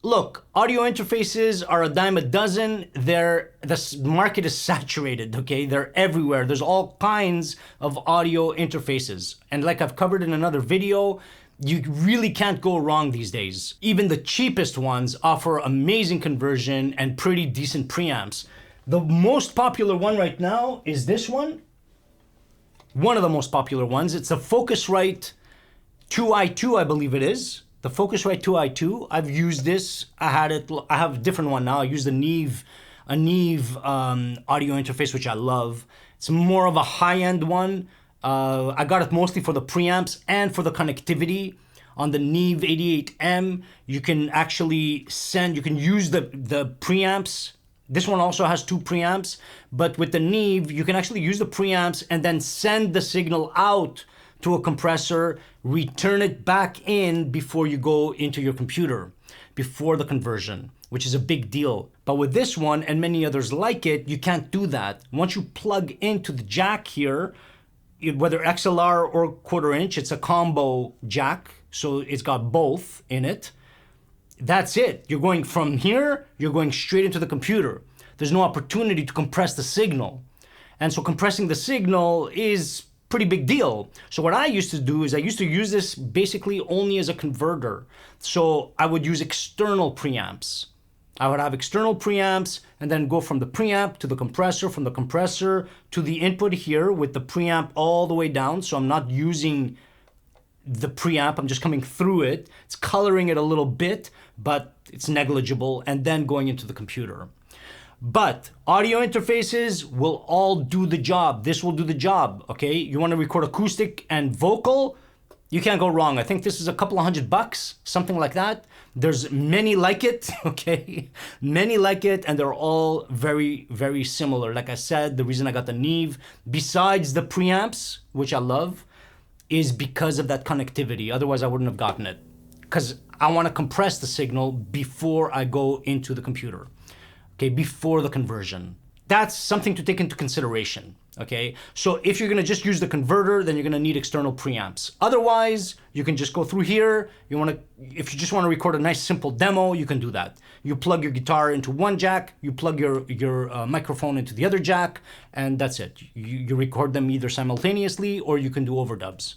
Look, audio interfaces are a dime a dozen. The market is saturated, okay? They're everywhere. There's all kinds of audio interfaces. And like I've covered in another video, you really can't go wrong these days. Even the cheapest ones offer amazing conversion and pretty decent preamps. The most popular one right now is this one. One of the most popular ones. It's the Focusrite 2i2, I believe it is. The Focusrite 2i2. I've used this. I have a different one now. I use the Neve audio interface, which I love. It's more of a high-end one. I got it mostly for the preamps and for the connectivity. On the Neve 88M, you can actually you can use the preamps. This one also has two preamps, but with the Neve, you can actually use the preamps and then send the signal out to a compressor, return it back in before you go into your computer, before the conversion, which is a big deal. But with this one and many others like it, you can't do that. Once you plug into the jack here, whether XLR or 1/4 inch, it's a combo jack, so it's got both in it. That's it. You're going from here, you're going straight into the computer. There's no opportunity to compress the signal. And so compressing the signal is pretty big deal. So what I used to do is I used to use this basically only as a converter. So I would use external preamps. I would have external preamps and then go from the preamp to the compressor, from the compressor to the input here with the preamp all the way down. So I'm not using the preamp, I'm just coming through it. It's coloring it a little bit, but it's negligible, and then going into the computer. But audio interfaces will all do the job. This will do the job, okay? You want to record acoustic and vocal, you can't go wrong. I think this is a couple of $100, something like that. There's many like it, okay? Many like it, and they're all very, very similar. Like I said, the reason I got the Neve, besides the preamps, which I love, is because of that connectivity. Otherwise, I wouldn't have gotten it. Because I want to compress the signal before I go into the computer. Okay, before the conversion. That's something to take into consideration, okay? So if you're gonna just use the converter, then you're gonna need external preamps. Otherwise, you can just go through here. If you just wanna record a nice simple demo, you can do that. You plug your guitar into one jack, you plug your microphone into the other jack, and that's it. You record them either simultaneously or you can do overdubs.